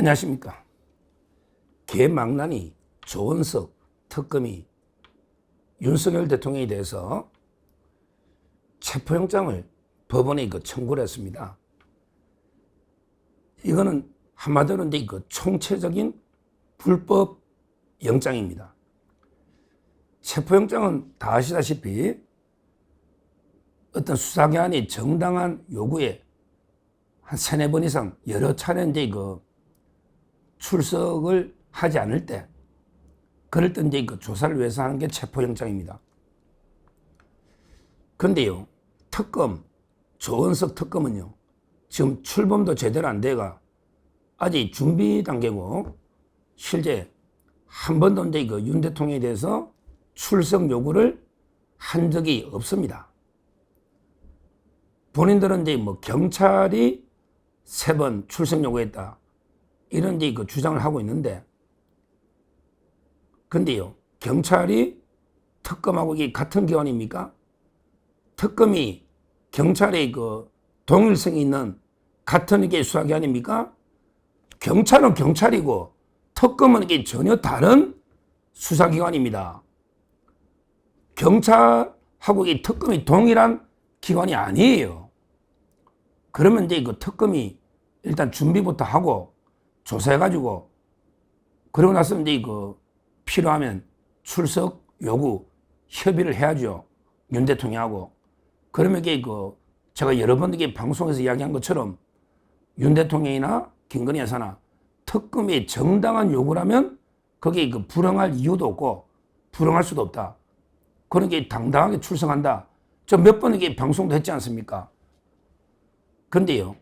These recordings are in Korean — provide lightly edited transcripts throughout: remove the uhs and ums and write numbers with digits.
안녕하십니까. 개망난이 조원석 특검이 윤석열 대통령에 대해서 체포영장을 법원에 청구를 했습니다. 이거는 한마디로 이제 총체적인 불법 영장입니다. 체포영장은 다 아시다시피 어떤 수사기관이 정당한 요구에 한 3-4번 이상 여러 차례 이제 출석을 하지 않을 때, 그럴 때 이제 조사를 위해서 하는 게 체포영장입니다. 그런데요, 조원석 특검은요, 지금 출범도 제대로 안 돼가 아직 준비 단계고, 실제 한 번도 이제 윤 대통령에 대해서 출석 요구를 한 적이 없습니다. 본인들은 이제 경찰이 3번 출석 요구했다, 이런 이제 주장을 하고 있는데, 근데요, 경찰이 특검하고 이게 같은 기관입니까? 특검이 경찰의 동일성이 있는 같은 이게 수사기관입니까? 경찰은 경찰이고 특검은 이게 전혀 다른 수사기관입니다. 경찰하고 이 특검이 동일한 기관이 아니에요. 그러면 이제 특검이 일단 준비부터 하고 조사해가지고, 그러고 나서 이제 필요하면 출석 요구 협의를 해야죠. 윤 대통령하고. 그러면 이게 제가 여러 번 이게 방송에서 이야기한 것처럼 윤 대통령이나 김건희 여사나 특검이 정당한 요구라면 거기에 불응할 이유도 없고 불응할 수도 없다. 그러니까 당당하게 출석한다. 저 몇 번 이게 방송도 했지 않습니까? 그런데요,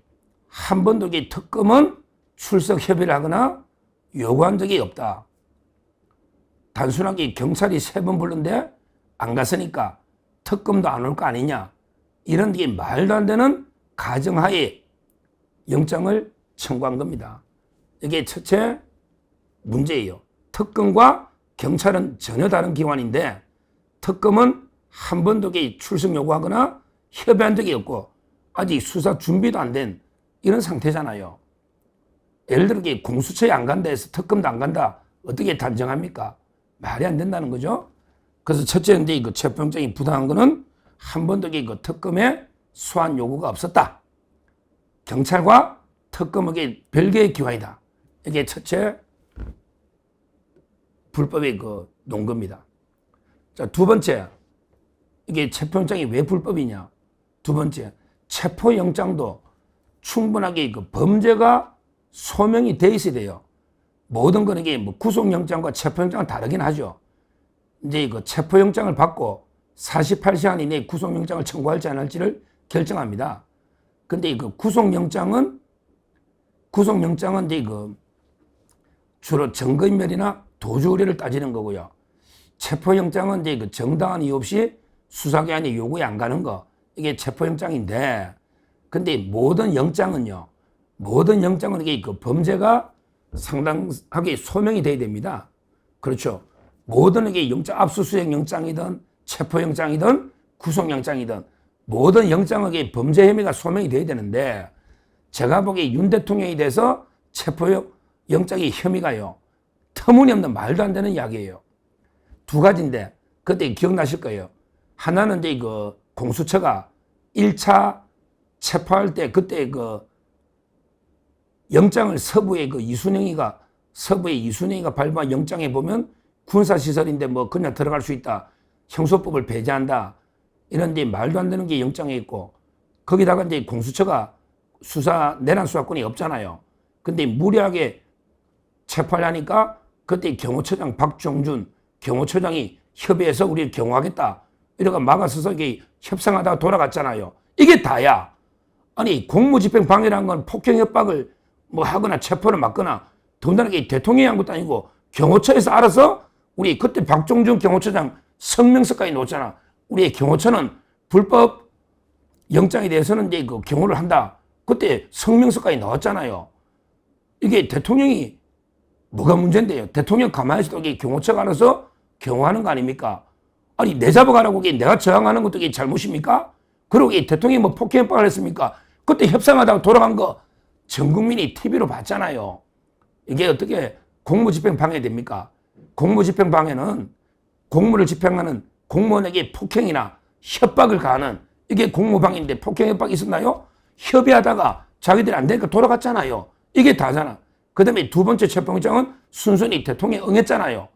한 번도 이게 특검은 출석 협의를 하거나 요구한 적이 없다. 단순하게 경찰이 3번 부른데 안 갔으니까 특검도 안 올 거 아니냐, 이런 게 말도 안 되는 가정하에 영장을 청구한 겁니다. 이게 첫째 문제예요. 특검과 경찰은 전혀 다른 기관인데 특검은 한 번도 출석 요구하거나 협의한 적이 없고 아직 수사 준비도 안 된 이런 상태잖아요. 예를 들어 공수처에 안 간다 해서 특검도 안 간다, 어떻게 단정합니까? 말이 안 된다는 거죠. 그래서 첫째는 이제 체포영장이 부당한 거는 한 번도 특검에 소환 요구가 없었다. 경찰과 특검에게 별개의 기관이다. 이게 첫째 불법의 논거입니다. 자, 두 번째, 이게 체포영장이 왜 불법이냐? 두 번째, 체포영장도 충분하게 범죄가 소명이 돼 있어야 돼요. 모든 건 이게 구속영장과 체포영장은 다르긴 하죠. 이제 체포영장을 받고 48시간 이내에 구속영장을 청구할지 안 할지를 결정합니다. 근데 구속영장은 이제 주로 증거인멸이나 도주 의뢰를 따지는 거고요. 체포영장은 이제 정당한 이유 없이 수사기관이 요구에 안 가는 거, 이게 체포영장인데, 근데 모든 영장은요, 이게 범죄가 상당하게 소명이 돼야 됩니다. 그렇죠. 모든 이게 영장, 압수수색 영장이든 체포영장이든 구속영장이든 모든 영장에게 범죄 혐의가 소명이 돼야 되는데, 제가 보기에 윤 대통령에 대해서 체포영장의 혐의가요, 터무니없는 말도 안 되는 이야기예요. 두 가지인데, 그때 기억나실 거예요. 하나는 이제 공수처가 1차 체포할 때 그때 영장을 서부의 이순영이가 발부한 영장에 보면 군사시설인데 그냥 들어갈 수 있다, 형소법을 배제한다, 이런 데 말도 안 되는 게 영장에 있고, 거기다가 이제 공수처가 내란 수사권이 없잖아요. 근데 무리하게 체포하려니까 그때 경호처장 박종준 경호처장이 협의해서 우리를 경호하겠다, 이러고 막아서서 이게 협상하다가 돌아갔잖아요. 이게 다야. 아니, 공무집행 방해라는 건 폭행 협박을 하거나 체포를 막거나, 더군다나 대통령이 한 것도 아니고 경호처에서 알아서, 우리 그때 박종준 경호처장 성명서까지 놓았잖아. 우리의 경호처는 불법 영장에 대해서는 이제 경호를 한다. 그때 성명서까지 넣었잖아요. 이게 대통령이 뭐가 문제인데요? 대통령 가만히 있어도 경호처가 알아서 경호하는 거 아닙니까? 아니, 내 잡아가라고 내가 저항하는 것도 이게 잘못입니까? 그리고 대통령이 폭행 협박을 했습니까? 그때 협상하다가 돌아간 거 전 국민이 TV로 봤잖아요. 이게 어떻게 공무집행 방해됩니까? 공무집행 방해는 공무를 집행하는 공무원에게 폭행이나 협박을 가하는 이게 공무방해인데 폭행 협박이 있었나요? 협의하다가 자기들이 안 되니까 돌아갔잖아요. 이게 다잖아. 그 다음에 두 번째 체포영장은 순순히 대통령이 응했잖아요.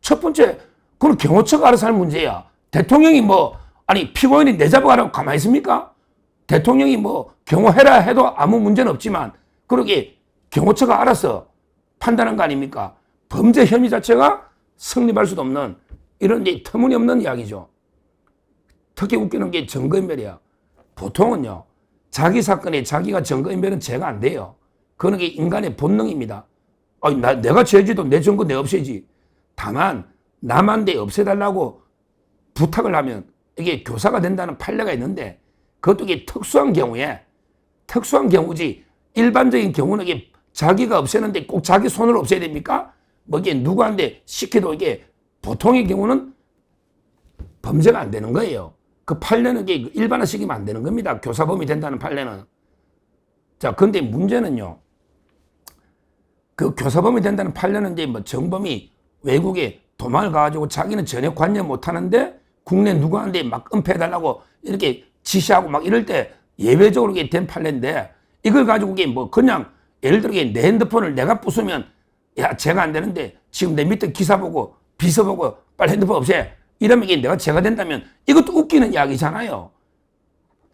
첫 번째, 그건 경호처가 알아서 할 문제야. 대통령이 아니, 피고인이 내잡아가라고 가만히 있습니까? 대통령이 경호해라 해도 아무 문제는 없지만, 그러게 경호처가 알아서 판단한 거 아닙니까? 범죄 혐의 자체가 성립할 수도 없는 이런 터무니없는 이야기죠. 특히 웃기는 게 증거인멸이야. 보통은요, 자기 사건에 자기가 증거인멸은 죄가 안 돼요. 그런 게 인간의 본능입니다. 아니, 내가 죄지도 내 증거 내 없애지. 다만 남한테 없애달라고 부탁을 하면 이게 교사가 된다는 판례가 있는데 그것도 이게 특수한 경우지 일반적인 경우는 이게 자기가 없애는데 꼭 자기 손으로 없애야 됩니까? 이게 누구한테 시켜도 이게 보통의 경우는 범죄가 안 되는 거예요. 그 판례는 이게 일반화시키면 안 되는 겁니다. 교사범이 된다는 판례는. 자, 근데 문제는요. 그 교사범이 된다는 판례는 이제 정범이 외국에 도망을 가가지고 자기는 전혀 관여 못 하는데 국내 누구한테 막 은폐해달라고 이렇게 지시하고 막 이럴 때 예외적으로 된 판례인데 이걸 가지고 이게 그냥 예를 들어 내 핸드폰을 내가 부수면 야, 죄가 안 되는데 지금 내 밑에 기사 보고 비서 보고 빨리 핸드폰 없애. 이러면 이게 내가 죄가 된다면 이것도 웃기는 이야기잖아요.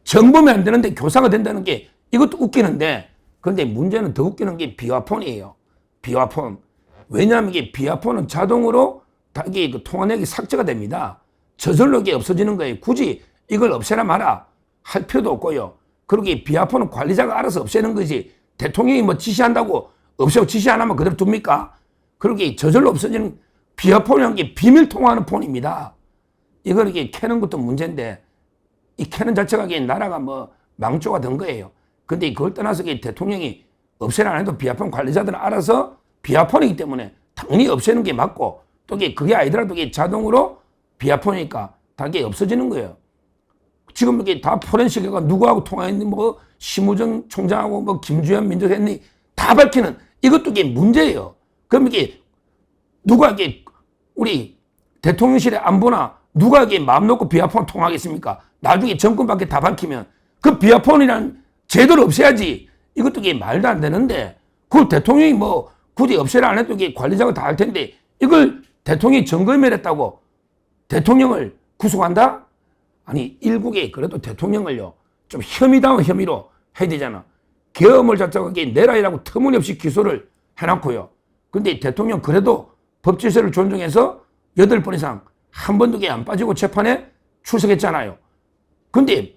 정범이 안 되는데 교사가 된다는 게 이것도 웃기는데 그런데 문제는 더 웃기는 게 비화폰이에요. 비화폰. 왜냐하면 이게 비화폰은 자동으로 다 이게 통화내역이 삭제가 됩니다. 저절로 이게 없어지는 거예요. 굳이 이걸 없애라 마라 할 필요도 없고요. 그리고 이 비화폰은 관리자가 알아서 없애는 거지 대통령이 지시한다고 없애고 지시 안 하면 그대로 둡니까? 그렇게 저절로 없어지는 비화폰이라는 게 비밀 통화하는 폰입니다. 이걸 이게 캐는 것도 문제인데 이 캐는 자체가 이게 나라가 망조가 된 거예요. 근데 그걸 떠나서 대통령이 없애라 안 해도 비화폰 관리자들은 알아서 비화폰이기 때문에 당연히 없애는 게 맞고 또 그게 아니더라도 이게 자동으로 비화폰이니까 다 이게 없어지는 거예요. 지금 이게 다 포렌식이가 누구하고 통화했니, 심우정 총장하고 김주현 민주했니 다 밝히는 이것도 이게 문제예요. 그럼 이게 누가 이게 우리 대통령실의 안보나 누가 이게 마음 놓고 비화폰 통화하겠습니까? 나중에 정권밖에 다 밝히면 그 비화폰이란 제도를 없애야지. 이것도 이게 말도 안 되는데 그걸 대통령이 굳이 없애라 안 해도 이게 관리자가 다 할 텐데 이걸 대통령이 증거인멸했다고 대통령을 구속한다? 아니 일국에 그래도 대통령을요 좀 혐의다운 혐의로 해야 되잖아. 계엄을 자체가 내라이라고 터무니없이 기소를 해놨고요. 근데 대통령 그래도 법 질서를 존중해서 8번 이상 한 번도 안 빠지고 재판에 출석했잖아요. 근데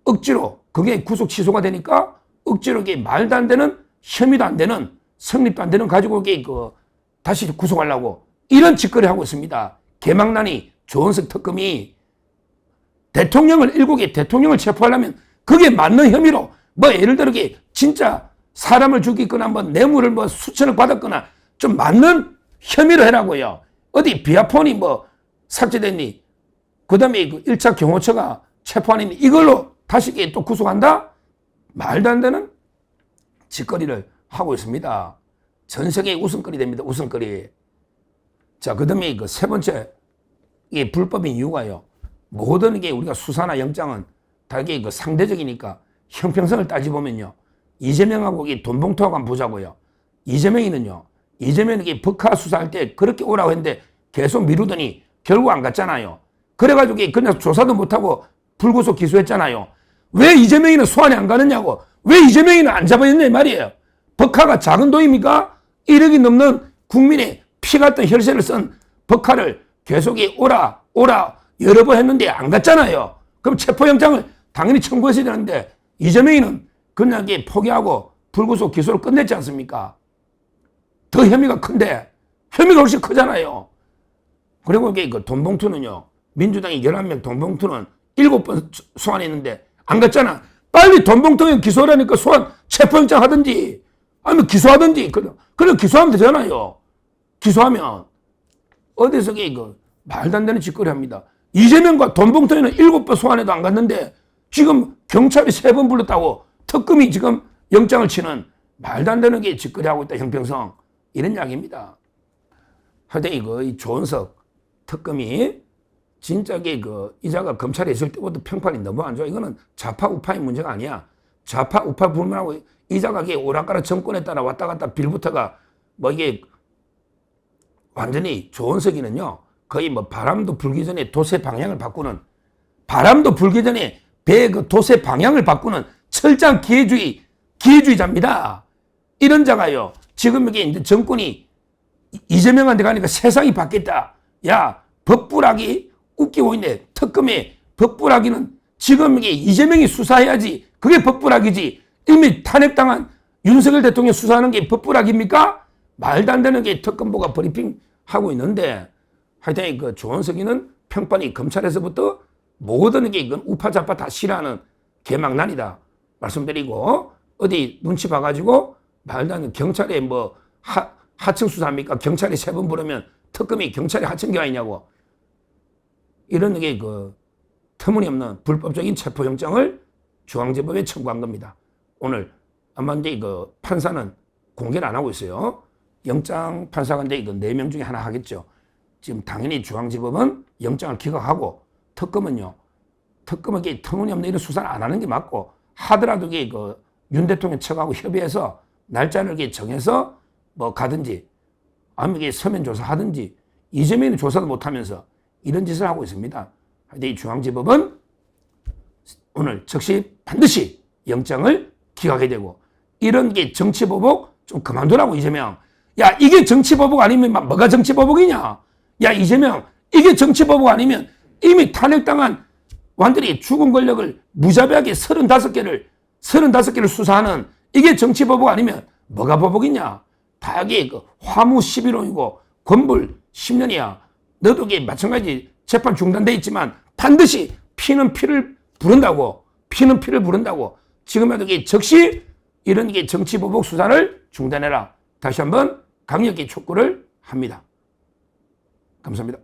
억지로 그게 구속 취소가 되니까 억지로 이게 말도 안 되는 혐의도 안 되는 성립도 안 되는 가지고 이게 다시 구속하려고 이런 짓거리 하고 있습니다. 개망난이 조은석 특검이 대통령을 일국의 대통령을 체포하려면 그게 맞는 혐의로 예를 들어 진짜 사람을 죽이거나 뇌물을 수천억 받았거나 좀 맞는 혐의로 해라고요. 어디 비화폰이 삭제됐니? 그 다음에 1차 경호처가 체포하니 이걸로 다시 또 구속한다? 말도 안 되는 짓거리를 하고 있습니다. 전 세계의 웃음거리 됩니다. 웃음거리. 자, 그 다음에 세 번째, 이게 불법인 이유가요. 모든 게 우리가 수사나 영장은 다 이게 상대적이니까 형평성을 따지보면요. 이재명하고 돈봉투하고 한번 보자고요. 이재명이 법카 수사할 때 그렇게 오라고 했는데 계속 미루더니 결국 안 갔잖아요. 그래가지고 그냥 조사도 못하고 불구속 기소했잖아요. 왜 이재명이는 소환이 안 가느냐고. 왜 이재명이는 안 잡아냈냐 말이에요. 법카가 작은 돈입니까? 1억이 넘는 국민의 피 같은 혈세를 쓴 법카를 계속 오라 여러 번 했는데 안 갔잖아요. 그럼 체포영장을 당연히 청구했어야 되는데 이재명이는 그냥 포기하고 불구속 기소를 끝냈지 않습니까? 더 혐의가 큰데 혐의가 훨씬 크잖아요. 그리고 돈봉투는요. 민주당이 11명 돈봉투는 7번 소환했는데 안 갔잖아. 빨리 돈봉투에 기소하라니까 소환 체포영장 하든지 아니면 기소하든지 그래 기소하면 되잖아요. 기소하면 어디서 말도 안 되는 짓거리 합니다. 이재명과 돈봉투에는 7번 소환해도 안 갔는데 지금 경찰이 3번 불렀다고 특검이 지금 영장을 치는 말도 안 되는 게 짓거리 하고 있다. 형평성. 이런 이야기입니다. 하여튼 이 조은석 특검이 진짜 이자가 검찰에 있을 때부터 평판이 너무 안 좋아. 이거는 좌파 우파의 문제가 아니야. 좌파 우파 불문하고 이자가 오락가락 정권에 따라 왔다 갔다 빌부터가 뭐 이게 완전히 조은석이는요, 거의 뭐 바람도 불기 전에 도세 방향을 바꾸는, 바람도 불기 전에 배의 도세 방향을 바꾸는 철저한 기회주의자입니다. 이런 자가요, 지금 이게 이제 정권이 이재명한테 가니까 세상이 바뀌었다. 야, 법부락이 웃기고 있네. 특검에 법부락이는 지금 이게 이재명이 수사해야지. 그게 법부락이지. 이미 탄핵당한 윤석열 대통령 수사하는 게 법부락입니까? 말도 안 되는 게 특검보가 브리핑 하고 있는데, 하여튼 조은석이는 평판이 검찰에서부터 모든 게 이건 우파 좌파 다 싫어하는 개망난이다 말씀드리고, 어디 눈치 봐가지고 말도 안 되는 경찰에 뭐 하청 수사합니까? 경찰이 3번 부르면 특검이 경찰이 하청기 아니냐고. 이런 게 터무니없는 불법적인 체포영장을 중앙지법에 청구한 겁니다. 오늘 아마 이제 판사는 공개를 안 하고 있어요. 영장 판사가 이제 4명 중에 하나 하겠죠. 지금 당연히 중앙지법은 영장을 기각하고, 특검은요, 특검은 터무니없는 이런 수사를 안 하는 게 맞고, 하더라도 윤 대통령 측하고 협의해서 날짜를 정해서 뭐 가든지, 아니면 서면 조사하든지, 이재명이 조사도 못하면서 이런 짓을 하고 있습니다. 이 중앙지법은 오늘 즉시 반드시 영장을 기각해야 되고, 이런 게 정치보복 좀 그만두라고, 이재명. 야, 이게 정치보복 아니면 뭐가 정치보복이냐? 야, 이재명, 이게 정치보복 아니면 이미 탄핵당한 완전히 죽은 권력을 무자비하게 35개를 수사하는 이게 정치보복 아니면 뭐가 보복이냐? 다 이게 화무 11호이고 권불 10년이야. 너도 마찬가지 재판 중단돼 있지만 반드시 피는 피를 부른다고. 지금이라도 즉시 이런 정치보복 수사를 중단해라. 다시 한번 강력히 촉구를 합니다. 감사합니다.